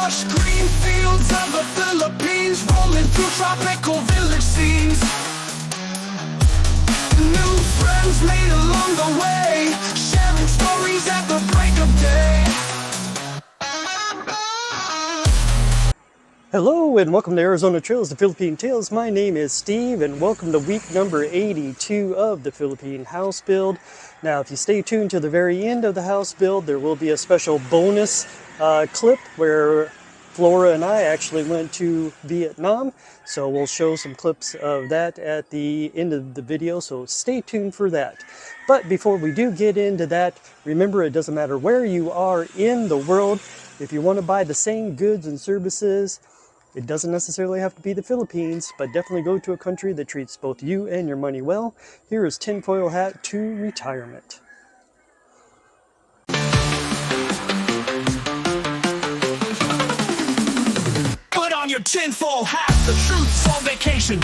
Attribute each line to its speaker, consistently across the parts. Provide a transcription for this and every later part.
Speaker 1: lush green fields of the Philippines, rolling through tropical village scenes. New friends made along the way, sharing stories at the break of day.
Speaker 2: Hello and welcome to Arizona Trails, the Philippine Tales. My name is Steve and welcome to week number 82 of the Philippine house build. Now if you stay tuned to the very end of the house build, there will be a special bonus clip where Flora and I actually went to Vietnam. So we'll show some clips of that at the end of the video, so stay tuned for that. But before we do get into that, remember it doesn't matter where you are in the world. If you want to buy the same goods and services, it doesn't necessarily have to be the Philippines, but definitely go to a country that treats both you and your money well. Here is Tinfoil Hat to Retirement.
Speaker 1: Put on your tinfoil hat, the truth's on vacation.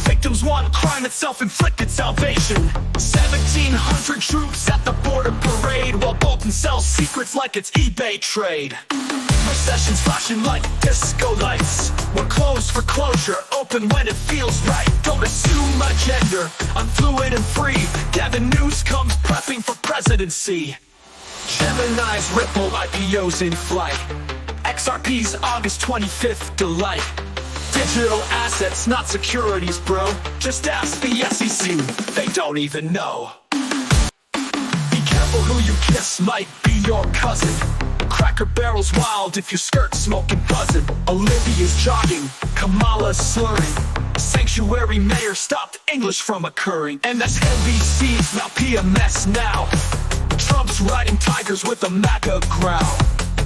Speaker 1: Victims want crime itself, inflicted salvation. 1,700 troops at the border parade, while Bolton sells secrets like it's eBay trade. Recessions flashing like disco lights. We're closed for closure, open when it feels right. Don't assume my gender, I'm fluid and free. Gavin News comes prepping for presidency. Gemini's ripple, IPO's in flight. XRP's August 25th delight. Digital assets, not securities, bro. Just ask the SEC, they don't even know. Be careful who you kiss, might be your cousin. Cracker Barrel's wild if you skirt smoking buzzing. Olivia's jogging, Kamala's slurring. Sanctuary mayor stopped English from occurring. MSNBC's now PMS now. Trump's riding tigers with a MAGA growl.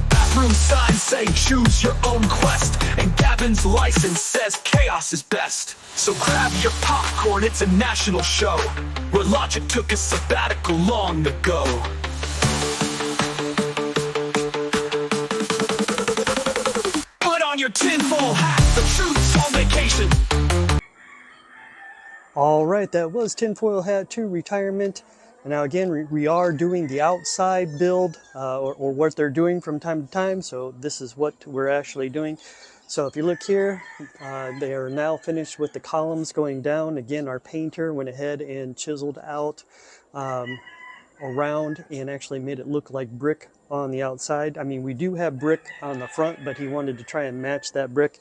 Speaker 1: Bathroom signs say choose your own quest, and Gavin's license says chaos is best. So grab your popcorn, it's a national show where Logic took a sabbatical long ago. Your tinfoil hat, the truth's on vacation.
Speaker 2: Alright, that was Tinfoil Hat to Retirement. And now again, we are doing the outside build, or what they're doing from time to time. So this is what we're actually doing. So if you look here, they are now finished with the columns going down. Again, our painter went ahead and chiseled out around and actually made it look like brick on the outside. I mean, we do have brick on the front, but he wanted to try and match that brick.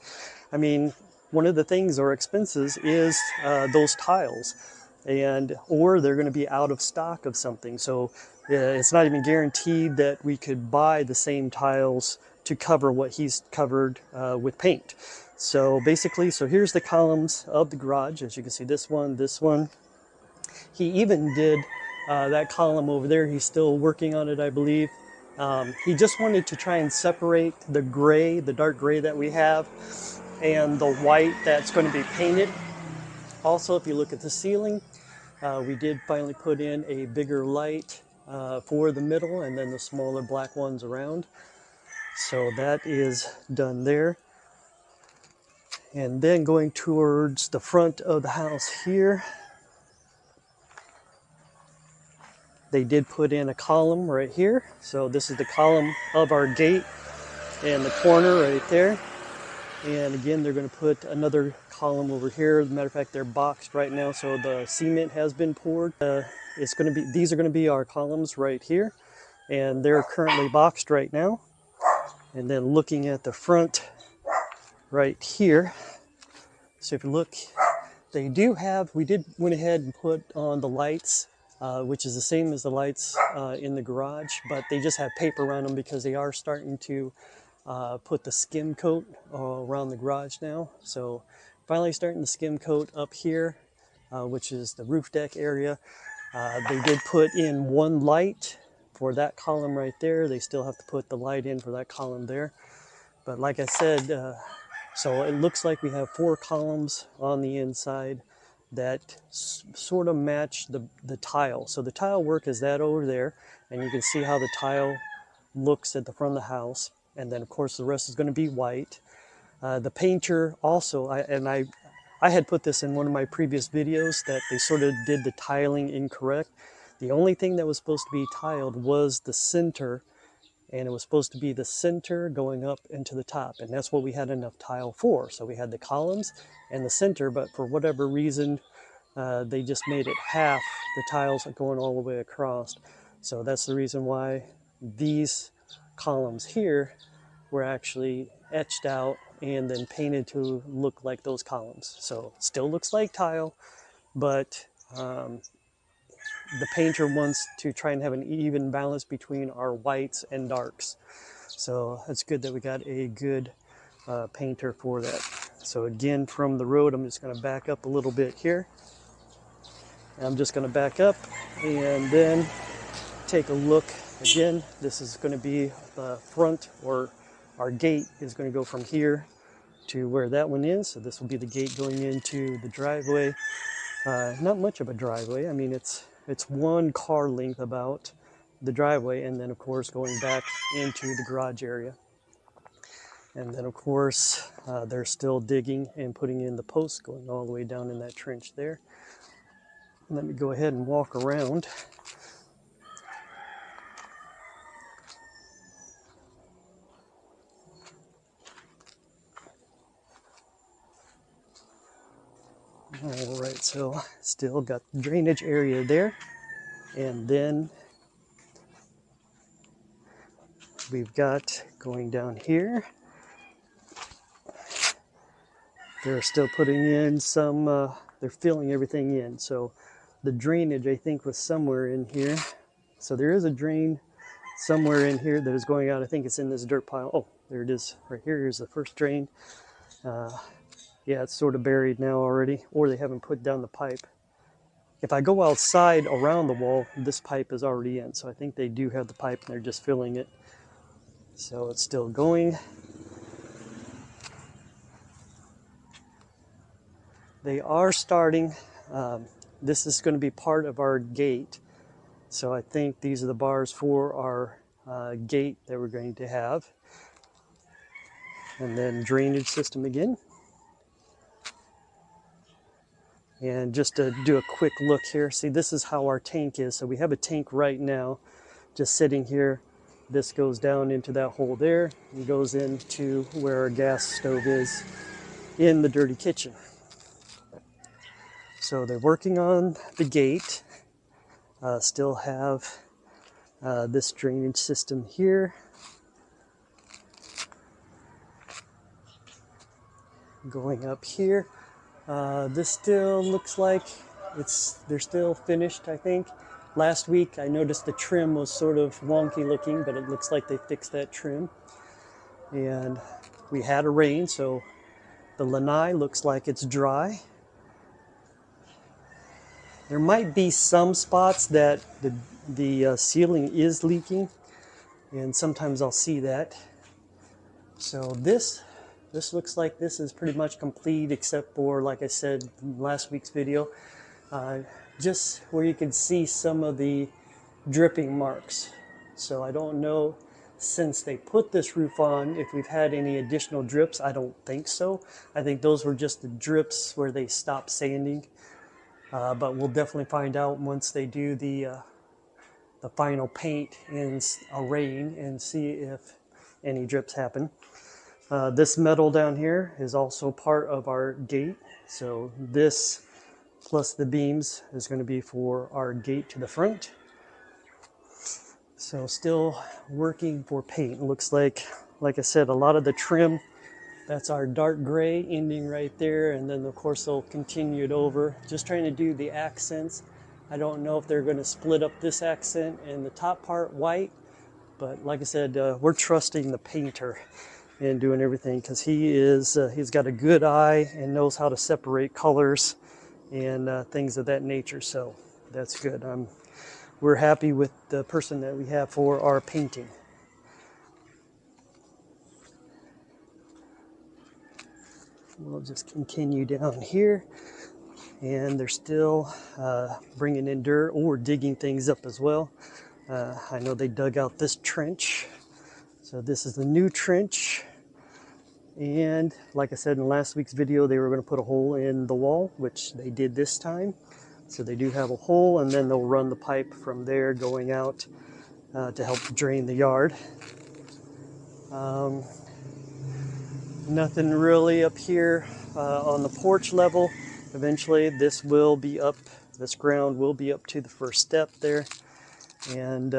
Speaker 2: I mean, one of the things or expenses is those tiles, or they're going to be out of stock of something. So it's not even guaranteed that we could buy the same tiles to cover what he's covered with paint. So basically, so here's the columns of the garage. As you can see, this one. He even did that column over there. He's still working on it, I believe. He just wanted to try and separate the gray, the dark gray that we have, and the white that's going to be painted. Also, if you look at the ceiling, we did finally put in a bigger light for the middle and then the smaller black ones around. So that is done there. And then going towards the front of the house here, they did put in a column right here. So this is the column of our gate and the corner right there. And again, they're going to put another column over here. As a matter of fact, they're boxed right now, so the cement has been poured. These are going to be our columns right here, and they're currently boxed right now. And then looking at the front right here, so if you look, we went ahead and put on the lights, which is the same as the lights in the garage, but they just have paper on them because they are starting to put the skim coat around the garage now. So finally starting the skim coat up here, which is the roof deck area. They did put in one light for that column right there. They still have to put the light in for that column there. But like I said, so it looks like we have 4 columns on the inside that sort of match the tile. So the tile work is that over there, and you can see how the tile looks at the front of the house. And then of course the rest is going to be white. The painter also, I had put this in one of my previous videos that they sort of did the tiling incorrect. The only thing that was supposed to be tiled was the center and it was supposed to be the center going up into the top, and that's what we had enough tile for. So we had the columns and the center, but for whatever reason they just made it half the tiles going all the way across. So that's the reason why these columns here were actually etched out and then painted to look like those columns. So it still looks like tile, but the painter wants to try and have an even balance between our whites and darks. So it's good that we got a good painter for that. So again, from the road, I'm just going to back up a little bit here. I'm just going to back up and then take a look. Again, this is going to be the front, or our gate is going to go from here to where that one is. So this will be the gate going into the driveway. Not much of a driveway. I mean, it's one car length about the driveway, and then of course going back into the garage area. And then of course they're still digging and putting in the posts going all the way down in that trench there. Let me go ahead and walk around. All right, so still got the drainage area there, and then we've got going down here. They're still putting in some, they're filling everything in. So the drainage, I think, was somewhere in here. So there is a drain somewhere in here that is going out. I think it's in this dirt pile. Oh, there it is right here. Here's the first drain. Yeah, it's sort of buried now already, or they haven't put down the pipe. If I go outside around the wall, this pipe is already in. So I think they do have the pipe and they're just filling it. So it's still going. They are starting. This is going to be part of our gate. So I think these are the bars for our gate that we're going to have. And then drainage system again. And just to do a quick look here, see, this is how our tank is. So we have a tank right now just sitting here. This goes down into that hole there and goes into where our gas stove is in the dirty kitchen. So they're working on the gate. Still have this drainage system here. Going up here. This still looks like they're still finished, I think. Last week I noticed the trim was sort of wonky looking, but it looks like they fixed that trim. And we had a rain, so the lanai looks like it's dry. There might be some spots that the ceiling is leaking, and sometimes I'll see that. So this looks like this is pretty much complete, except for, like I said in last week's video, just where you can see some of the dripping marks. So I don't know, since they put this roof on, if we've had any additional drips. I don't think so. I think those were just the drips where they stopped sanding. But we'll definitely find out once they do the final paint in a rain and see if any drips happen. This metal down here is also part of our gate. So this plus the beams is going to be for our gate to the front. So still working for paint. It looks like I said, a lot of the trim, that's our dark gray ending right there. And then of course they'll continue it over. Just trying to do the accents. I don't know if they're going to split up this accent and the top part white. But like I said, we're trusting the painter and doing everything, because he's got a good eye and knows how to separate colors and things of that nature. So that's good. We're happy with the person that we have for our painting. We'll just continue down here, and they're still bringing in dirt or digging things up as well. I know they dug out this trench. So this is the new trench. And like I said in last week's video, they were going to put a hole in the wall, which they did this time. So they do have a hole, and then they'll run the pipe from there going out to help drain the yard. Um, Nothing really up here on the porch level. Eventually this will be up, this ground will be up to the first step there. And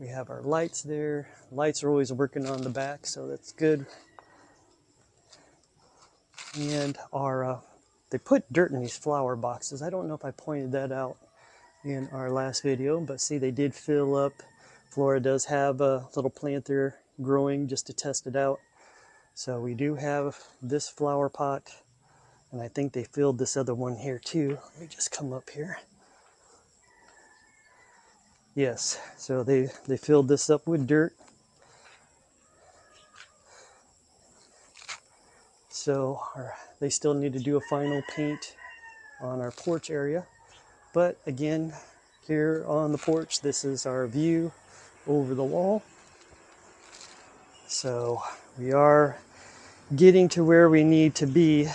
Speaker 2: we have our lights there. Lights are always working on the back, so that's good. And our, they put dirt in these flower boxes. I don't know if I pointed that out in our last video, but see, they did fill up. Flora does have a little plant there growing just to test it out. So we do have this flower pot, and I think they filled this other one here too. Let me just come up here. Yes, so they filled this up with dirt. So they still need to do a final paint on our porch area. But again, here on the porch, this is our view over the wall. So we are getting to where we need to be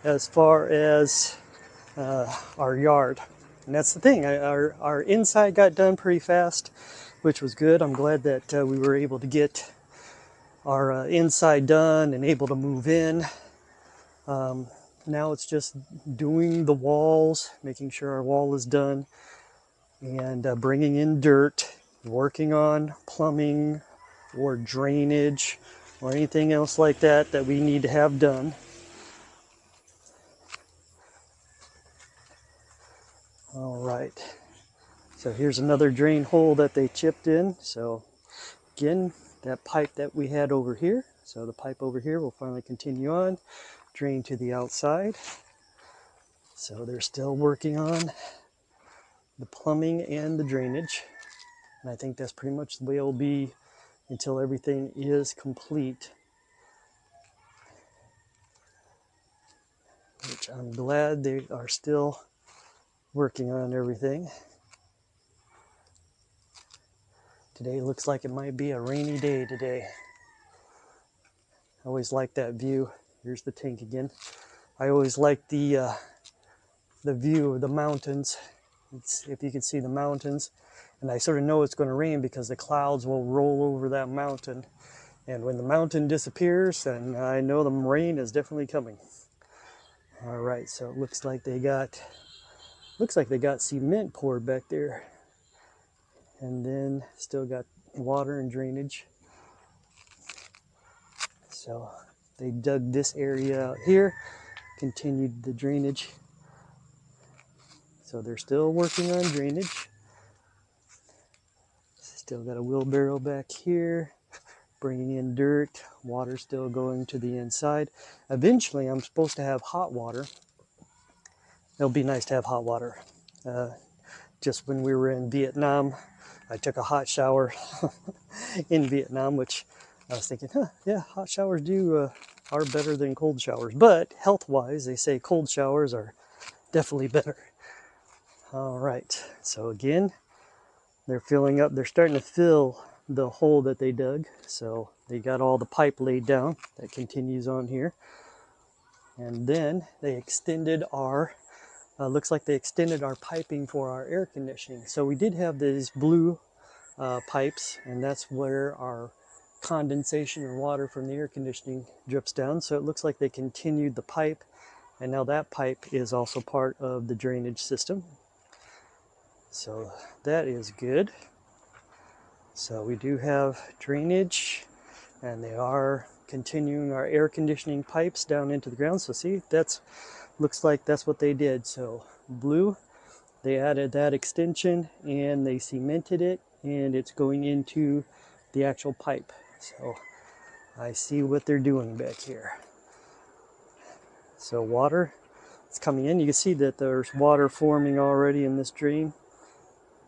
Speaker 2: as far as our yard. And that's the thing, our inside got done pretty fast, which was good. I'm glad that we were able to get our inside done and able to move in. Now it's just doing the walls, making sure our wall is done, and bringing in dirt, working on plumbing or drainage or anything else like that that we need to have done. All right, so here's another drain hole that they chipped in. So again, that pipe that we had over here, so the pipe over here will finally continue on, drain to the outside. So they're still working on the plumbing and the drainage, and I think that's pretty much the way it'll be until everything is complete, which I'm glad they are still working on everything. Today looks like it might be a rainy day today. I always like that view. Here's the tank again. I always like the view of the mountains. If you can see the mountains, and I sort of know it's going to rain because the clouds will roll over that mountain. And when the mountain disappears, then I know the rain is definitely coming. All right, so it looks like they got cement poured back there, and then still got water and drainage. So they dug this area out here, continued the drainage. So they're still working on drainage. Still got a wheelbarrow back here, bringing in dirt. Water still going to the inside. Eventually, I'm supposed to have hot water. It'll be nice to have hot water. Just when we were in Vietnam, I took a hot shower in Vietnam, which I was thinking, yeah, hot showers are better than cold showers. But health-wise, they say cold showers are definitely better. All right, so again, they're filling up. They're starting to fill the hole that they dug. So they got all the pipe laid down. That continues on here. And then they extended our, looks like they extended our piping for our air conditioning. So we did have these blue pipes, and that's where our condensation or water from the air conditioning drips down. So it looks like they continued the pipe, and now that pipe is also part of the drainage system. So that is good. So we do have drainage, and they are continuing our air conditioning pipes down into the ground. So see, looks like that's what they did. So blue, they added that extension and they cemented it, and it's going into the actual pipe. So I see what they're doing back here. So water is coming in. You can see that there's water forming already in this drain.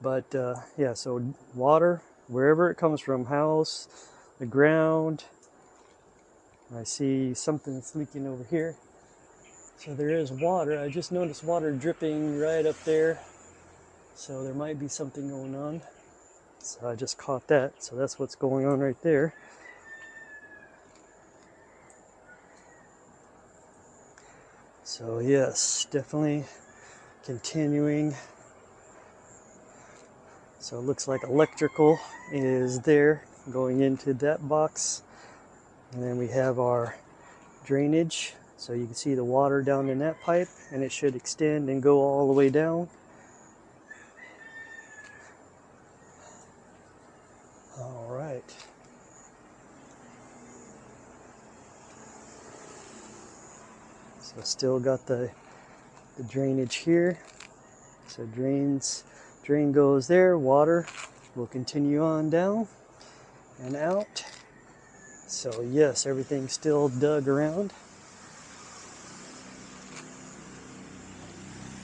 Speaker 2: But yeah, so water, wherever it comes from, house, the ground. I see something that's leaking over here. So there is water. I just noticed water dripping right up there. So there might be something going on. So I just caught that. So that's what's going on right there. So yes, definitely continuing. So it looks like electrical is there. going into that box. And then we have our drainage. So you can see the water down in that pipe, and it should extend and go all the way down. All right. So still got the drainage here. So drain goes there, water will continue on down and out. So yes, everything's still dug around.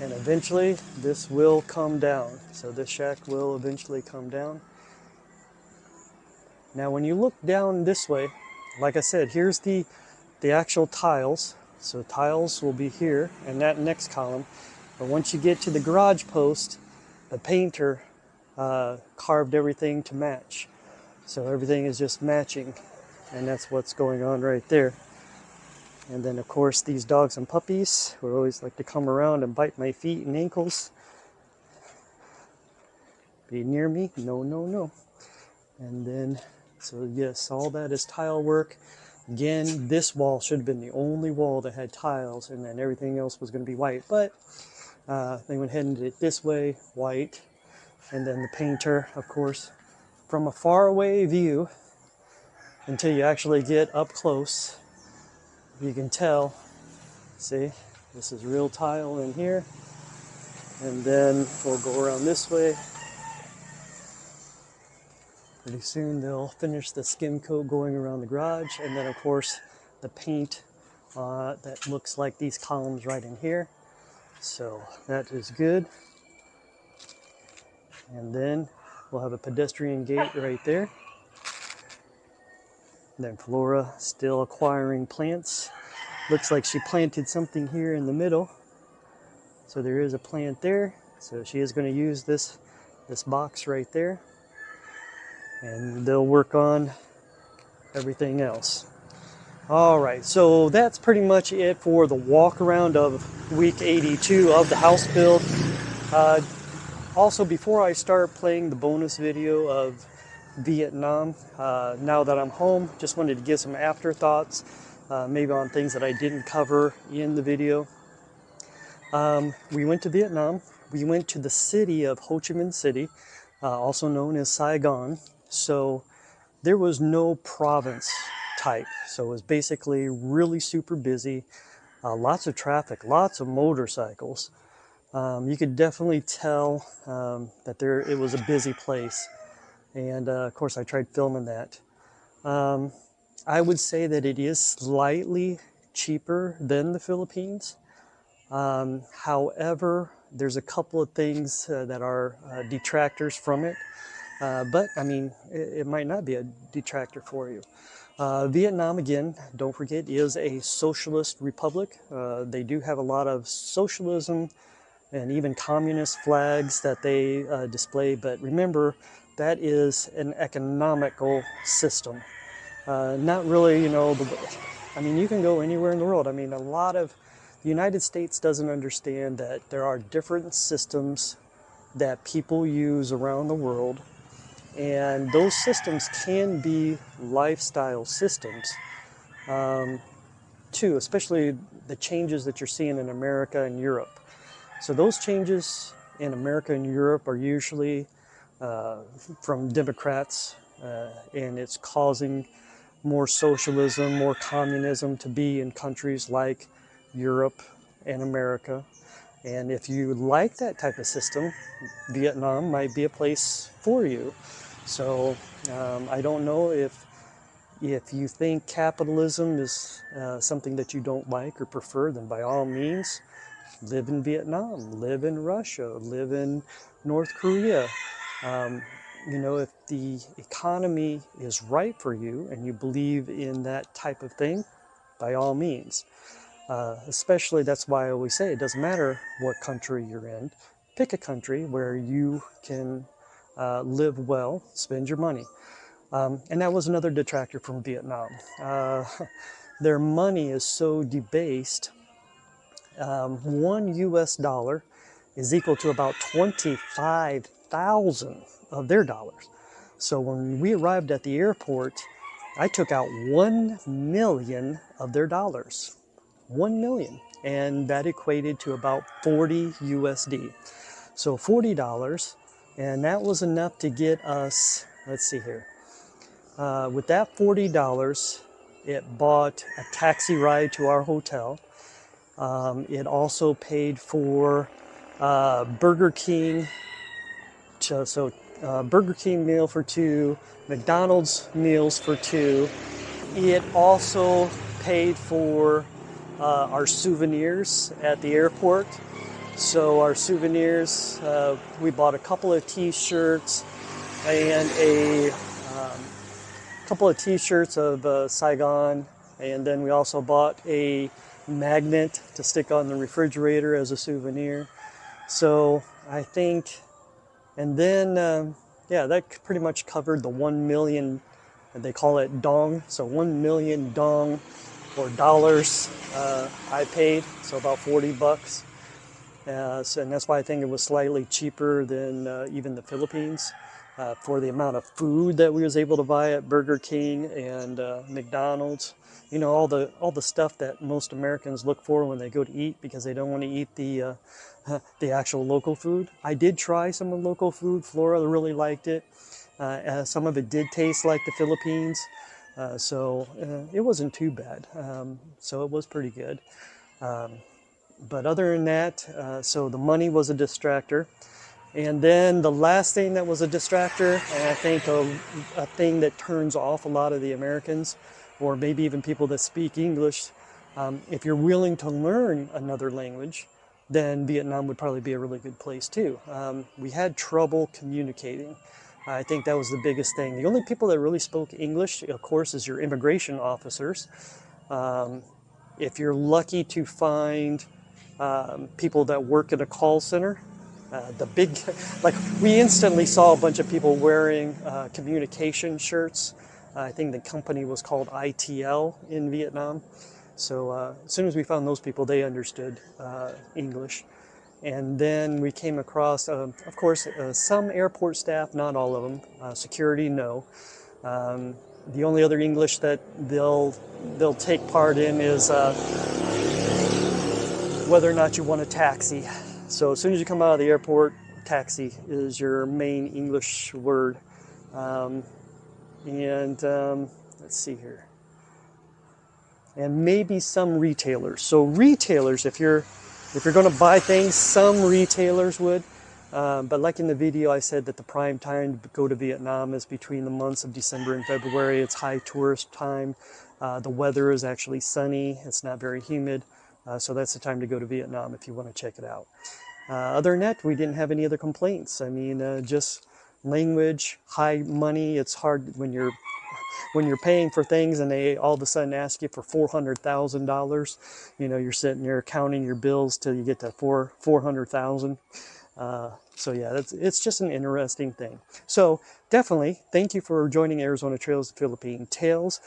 Speaker 2: And eventually this will come down. So this shack will eventually come down. Now when you look down this way, like I said, here's the actual tiles. So tiles will be here and that next column. But once you get to the garage post, the painter carved everything to match. So everything is just matching, and that's what's going on right there. And then of course these dogs and puppies who always like to come around and bite my feet and ankles. Be near me? No, no, no. And then, so yes, all that is tile work. Again, this wall should have been the only wall that had tiles, and then everything else was going to be white. But they went ahead and did it this way, white. And then the painter, of course, from a far away view, until you actually get up close, you can tell, see, this is real tile in here. And then we'll go around this way. Pretty soon they'll finish the skim coat going around the garage. And then of course the paint that looks like these columns right in here. So that is good. And then we'll have a pedestrian gate right there. And then Flora still acquiring plants. Looks like she planted something here in the middle. So there is a plant there. So she is going to use this box right there. And they'll work on everything else. All right, so that's pretty much it for the walk around of week 82 of the house build. Also, before I start playing the bonus video of Vietnam, now that I'm home, just wanted to give some afterthoughts, maybe on things that I didn't cover in the video. We went to Vietnam. We went to the city of Ho Chi Minh City, also known as Saigon. So there was no province type. So it was basically really super busy, lots of traffic, lots of motorcycles. You could definitely tell that it was a busy place. And of course I tried filming that. I would say that it is slightly cheaper than the Philippines. However, there's a couple of things that are detractors from it. But I mean, it might not be a detractor for you. Vietnam, again, don't forget, is a socialist republic. They do have a lot of socialism and even communist flags that they display. But remember, that is an economical system. Not really, I mean, you can go anywhere in the world. I mean, the United States doesn't understand that there are different systems that people use around the world. And those systems can be lifestyle systems, too, especially the changes that you're seeing in America and Europe. So those changes in America and Europe are usually from Democrats, and it's causing more socialism, more communism to be in countries like Europe and America. And if you like that type of system, Vietnam might be a place for you. So I don't know if you think capitalism is something that you don't like or prefer, then by all means, live in Vietnam, live in Russia, live in North Korea. If the economy is right for you and you believe in that type of thing, by all means. Especially, that's why I always say it doesn't matter what country you're in. Pick a country where you can live well, spend your money. And that was another detractor from Vietnam. Their money is so debased. $1 US is equal to about 25,000 of their dollars. So when we arrived at the airport, I took out 1 million of their dollars. 1 million. And that equated to about 40 USD. So $40. And that was enough to get us, let's see here. With that $40, it bought a taxi ride to our hotel. It also paid for Burger King, Burger King meal for two, McDonald's meals for two. It also paid for our souvenirs at the airport. So our souvenirs, we bought a couple of t-shirts and a couple of t-shirts of Saigon, and then we also bought a magnet to stick on the refrigerator as a souvenir. So I think, and then yeah, that pretty much covered the 1 million, they call it dong, so 1 million dong or dollars I paid, so about 40 bucks. So, and that's why I think it was slightly cheaper than even the Philippines. For the amount of food that we was able to buy at Burger King and McDonald's, you know, all the stuff that most Americans look for when they go to eat because they don't want to eat the actual local food. I did try some of the local food. Flora really liked it. Some of it did taste like the Philippines, so it wasn't too bad. So it was pretty good. But other than that, so the money was a distractor. And then the last thing that was a distractor, and I think a thing that turns off a lot of the Americans, or maybe even people that speak English, if you're willing to learn another language, then Vietnam would probably be a really good place too. We had trouble communicating. I think that was the biggest thing. The only people that really spoke English, of course, is your immigration officers. If you're lucky to find people that work at a call center, like we instantly saw a bunch of people wearing communication shirts. I think the company was called ITL in Vietnam. So as soon as we found those people, they understood English. And then we came across, of course, some airport staff, not all of them. Security, no. The only other English that they'll take part in is whether or not you want a taxi. So as soon as you come out of the airport, taxi is your main English word. Let's see here. And maybe some retailers. So retailers, if you're going to buy things, some retailers would. But like in the video, I said that the prime time to go to Vietnam is between the months of December and February. It's high tourist time. The weather is actually sunny. It's not very humid. So that's the time to go to Vietnam if you want to check it out. Other than that, we didn't have any other complaints. I mean, just language, high money. It's hard when you're paying for things and they all of a sudden ask you for $400,000. You know, you're sitting there counting your bills till you get to 400,000. So yeah, it's just an interesting thing. So definitely, thank you for joining Arizona Trails Philippine Tales.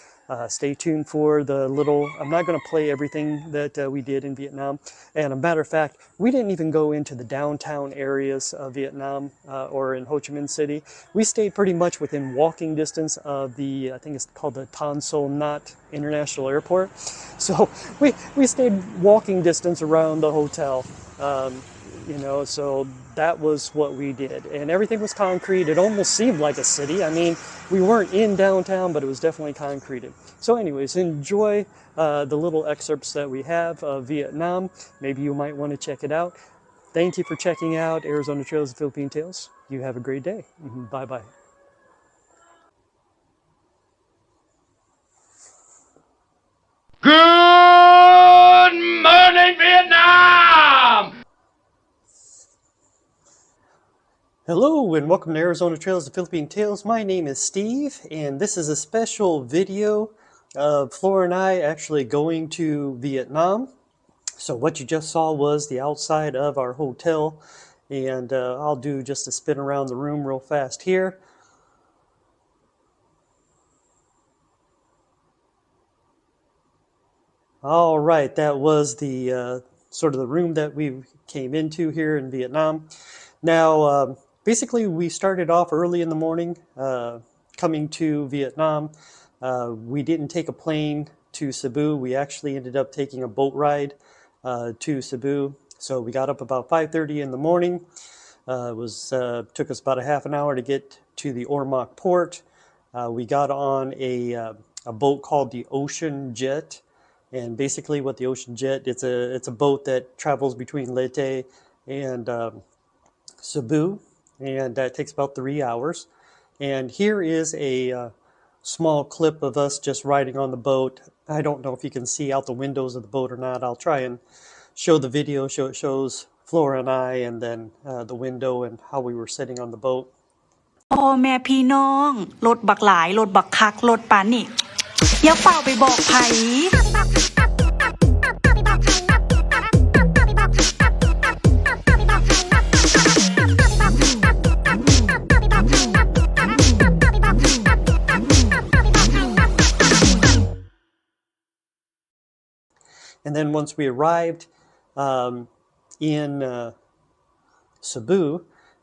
Speaker 2: Stay tuned for the little, I'm not going to play everything that we did in Vietnam. And a matter of fact, we didn't even go into the downtown areas of Vietnam or in Ho Chi Minh City. We stayed pretty much within walking distance of the, I think it's called the Tan Son Nhat International Airport. So we stayed walking distance around the hotel. You know, so that was what we did. And everything was concrete. It almost seemed like a city. I mean, we weren't in downtown, but it was definitely concreted. So anyways, enjoy the little excerpts that we have of Vietnam. Maybe you might want to check it out. Thank you for checking out Arizona Trails and Philippine Tales. You have a great day. Bye-bye.
Speaker 3: Good morning, Vietnam!
Speaker 2: Hello and welcome to Arizona Trails and Philippine Tales. My name is Steve and this is a special video of Flora and I actually going to Vietnam. So what you just saw was the outside of our hotel, and I'll do just a spin around the room real fast here. All right, that was the sort of the room that we came into here in Vietnam. Now, basically, we started off early in the morning coming to Vietnam. We didn't take a plane to Cebu. We actually ended up taking a boat ride to Cebu. So we got up about 5:30 in the morning. Took us about a half an hour to get to the Ormoc port. We got on a boat called the Ocean Jet, and basically, what the Ocean Jet it's a boat that travels between Leyte and Cebu, and that takes about 3 hours. And here is a small clip of us just riding on the boat. I don't know if you can see out the windows of the boat or not. I'll try and show the video. It shows Flora and I, and then the window and how we were sitting on the boat.
Speaker 4: พ่อแม่พี่น้องรถบักหลายรถบักคักรถปานนี่อย่าเฝ้าไปบอกไผ
Speaker 2: And then once we arrived in Cebu,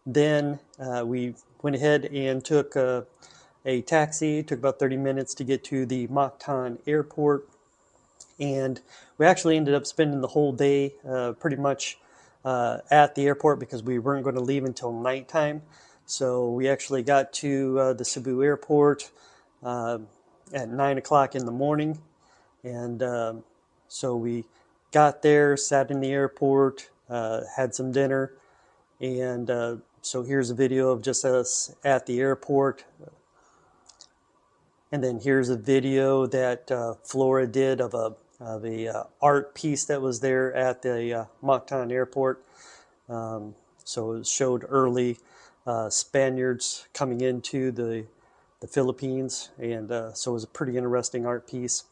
Speaker 2: then we went ahead and took a taxi. It took about 30 minutes to get to the Mactan airport. And we actually ended up spending the whole day pretty much at the airport because we weren't going to leave until nighttime. So we actually got to the Cebu airport at 9 o'clock in the morning. And so we got there, sat in the airport, had some dinner. And so here's a video of just us at the airport. And then here's a video that Flora did of a art piece that was there at the Mactan airport. So it showed early Spaniards coming into the Philippines, and so it was a pretty interesting art piece.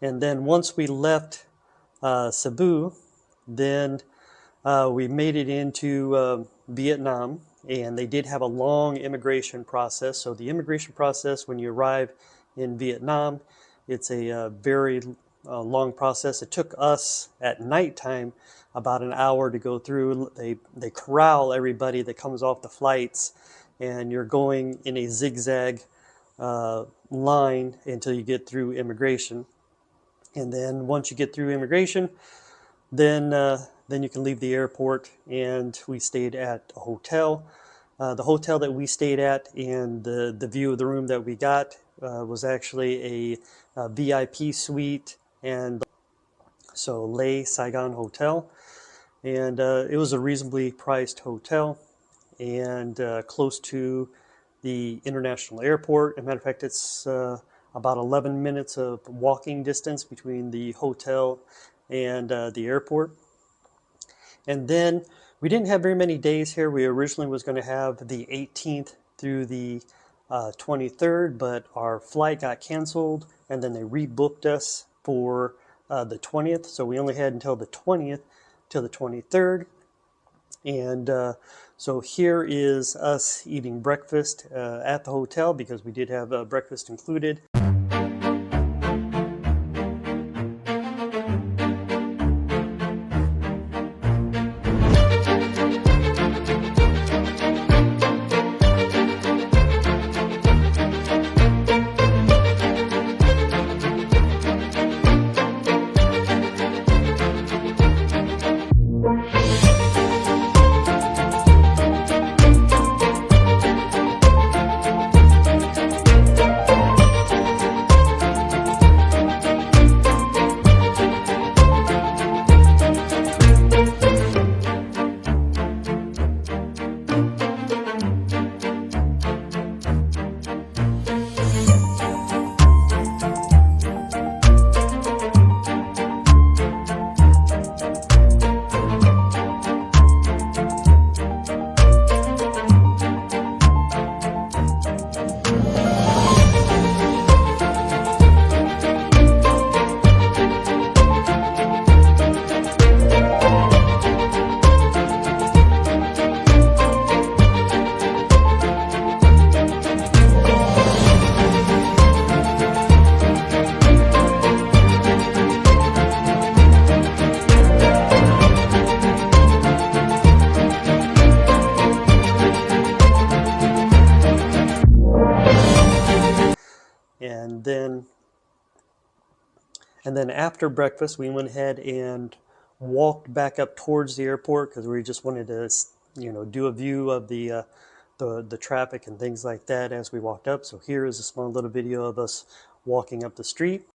Speaker 2: And then once we left Cebu, then we made it into Vietnam, and they did have a long immigration process. So the immigration process when you arrive in Vietnam, it's a very long process. It took us at nighttime about an hour to go through. They corral everybody that comes off the flights, and you're going in a zigzag line until you get through immigration. And then once you get through immigration, then you can leave the airport. And we stayed at a hotel. The hotel that we stayed at and the view of the room that we got was actually a VIP suite, and so Le Saigon Hotel. And it was a reasonably priced hotel and close to the international airport. As a matter of fact, it's about 11 minutes of walking distance between the hotel and the airport. And then we didn't have very many days here. We originally was going to have the 18th through the 23rd, but our flight got canceled, and then they rebooked us for the 20th. So we only had until the 20th till the 23rd. And so here is us eating breakfast at the hotel, because we did have breakfast included. And then after breakfast, we went ahead and walked back up towards the airport because we just wanted to, do a view of the traffic and things like that as we walked up. So here is a small little video of us walking up the street.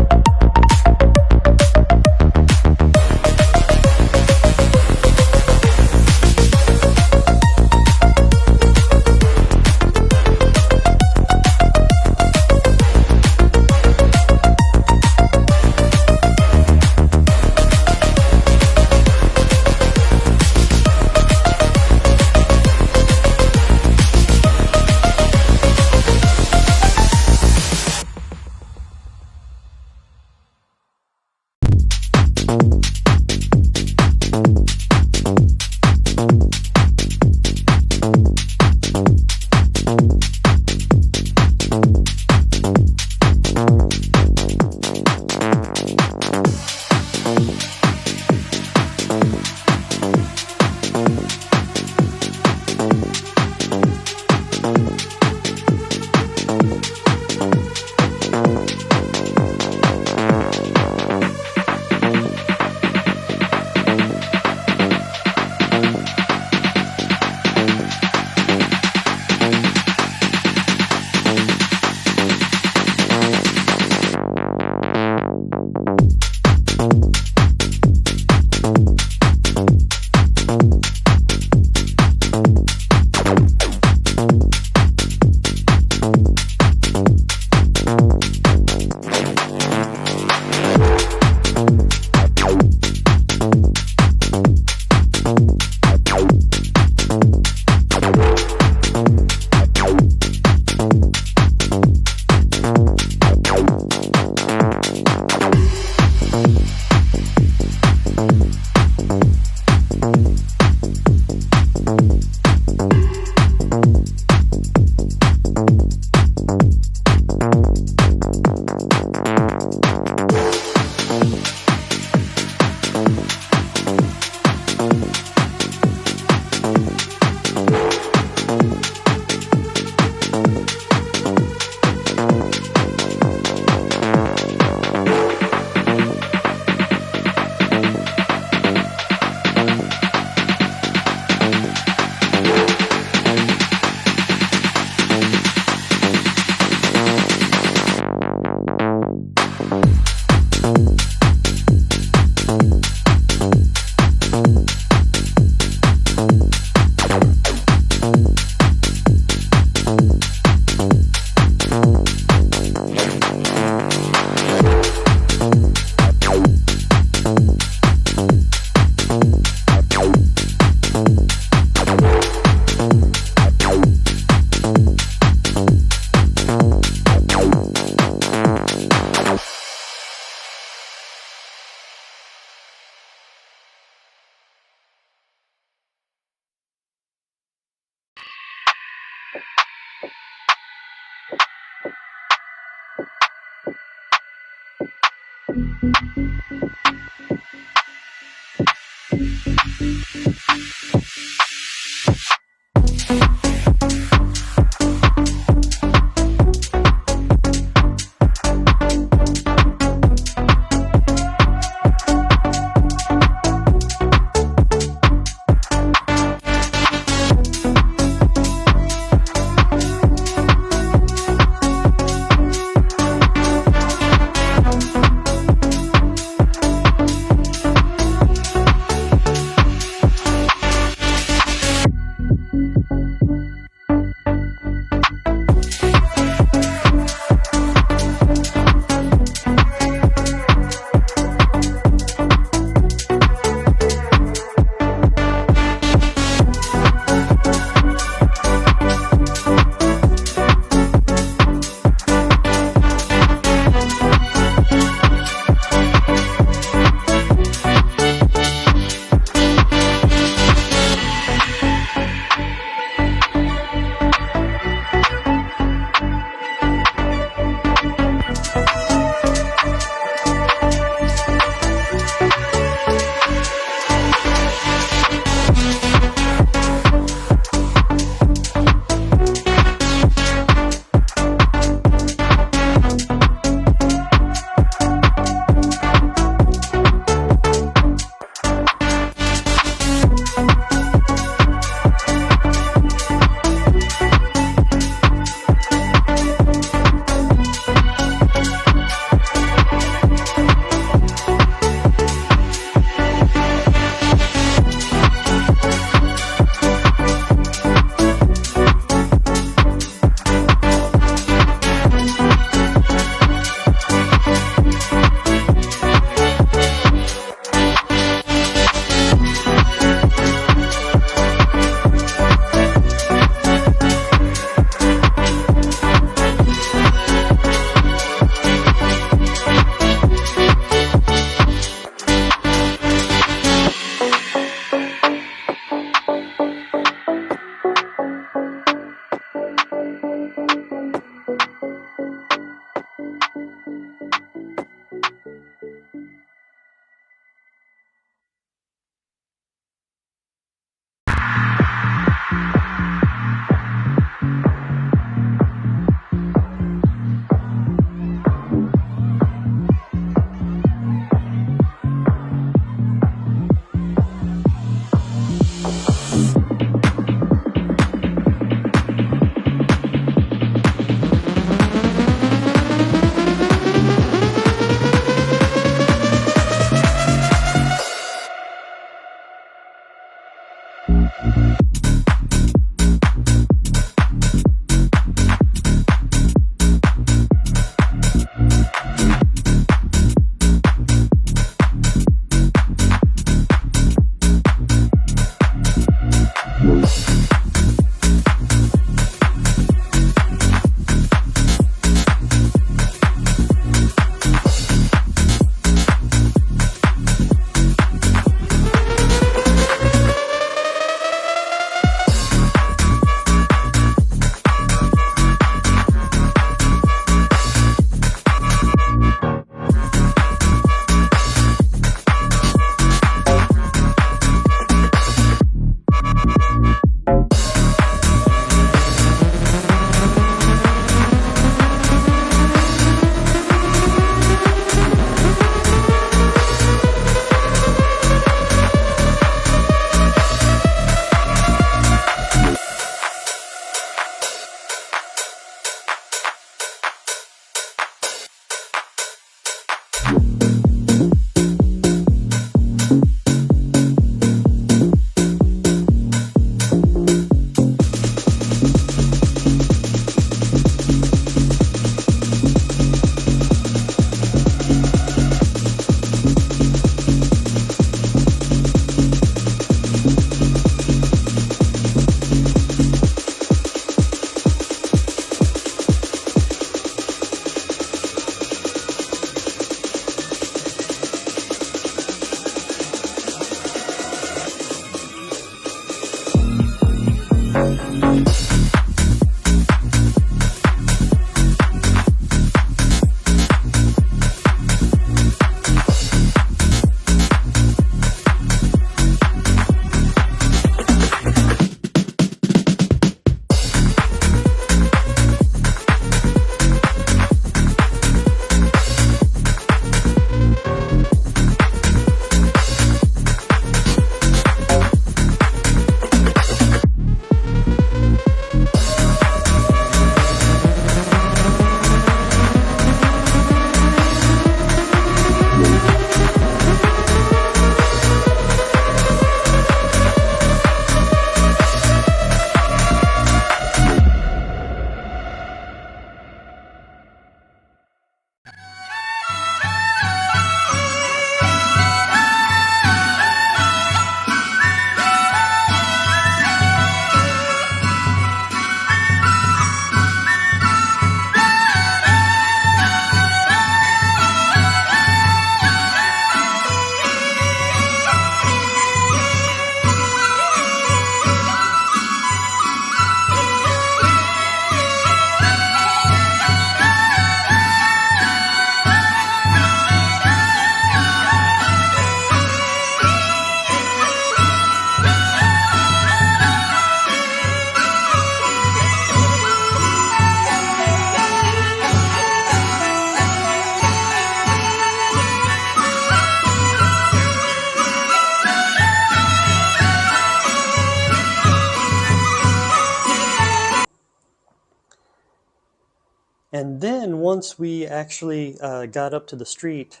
Speaker 2: once we actually got up to the street,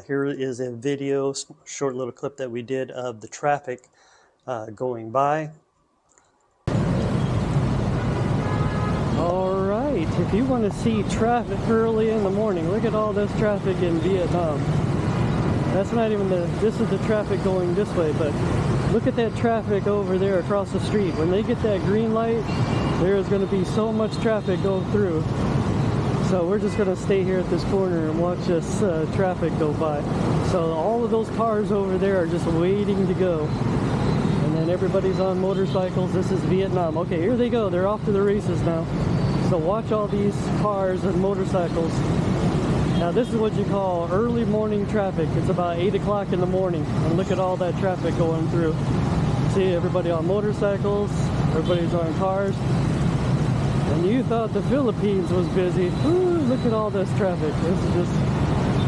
Speaker 2: here is a video, short little clip that we did of the traffic going by. All right, if you want to see traffic early in the morning, look at all this traffic in Vietnam. That's not even this is the traffic going this way, but look at that traffic over there across the street. When they get that green light, there is going to be so much traffic go through. So we're just going to stay here at this corner and watch this traffic go by. So all of those cars over there are just waiting to go. And then everybody's on motorcycles. This is Vietnam. Okay, here they go. They're off to the races now. So watch all these cars and motorcycles. Now this is what you call early morning traffic. It's about 8 o'clock in the morning. And look at all that traffic going through. See everybody on motorcycles, everybody's on cars. And you thought the Philippines was busy. Ooh, look at all this traffic. This is just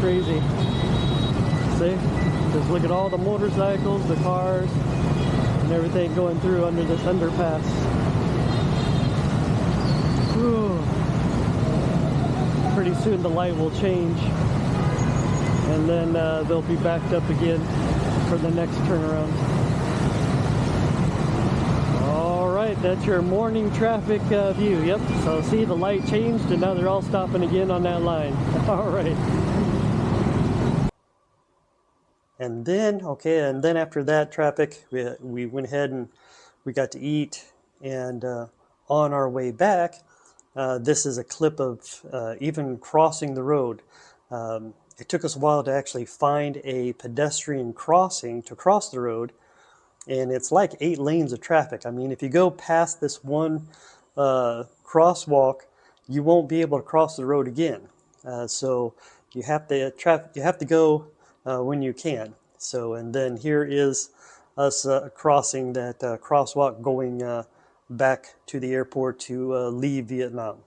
Speaker 2: crazy. See? Just look at all the motorcycles, the cars, and everything going through under this underpass. Ooh. Pretty soon the light will change. And then they'll be backed up again for the next turnaround. That's your morning traffic view. Yep. So see, the light changed and now they're all stopping again on that line. All right. And then, okay, and then after that traffic, we went ahead and we got to eat. And on our way back, this is a clip of even crossing the road. It took us a while to actually find a pedestrian crossing to cross the road. And it's like 8 lanes of traffic. I mean, if you go past this one crosswalk, you won't be able to cross the road again. So you have to go when you can. So, and then here is us crossing that crosswalk going back to the airport to leave Vietnam.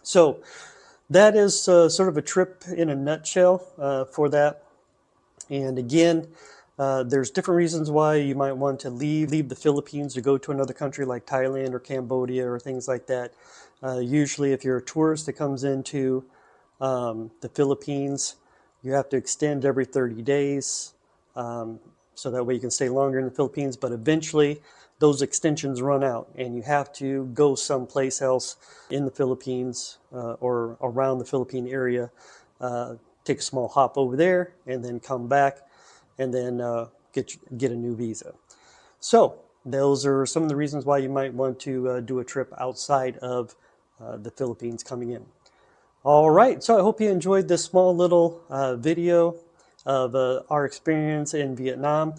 Speaker 2: So that is sort of a trip in a nutshell for that. And again, there's different reasons why you might want to leave the Philippines to go to another country like Thailand or Cambodia or things like that. Usually if you're a tourist that comes into the Philippines, you have to extend every 30 days. So that way you can stay longer in the Philippines, but eventually those extensions run out and you have to go someplace else in the Philippines or around the Philippine area, take a small hop over there and then come back and then get a new visa. So those are some of the reasons why you might want to do a trip outside of the Philippines coming in. All right, so I hope you enjoyed this small little video of our experience in Vietnam.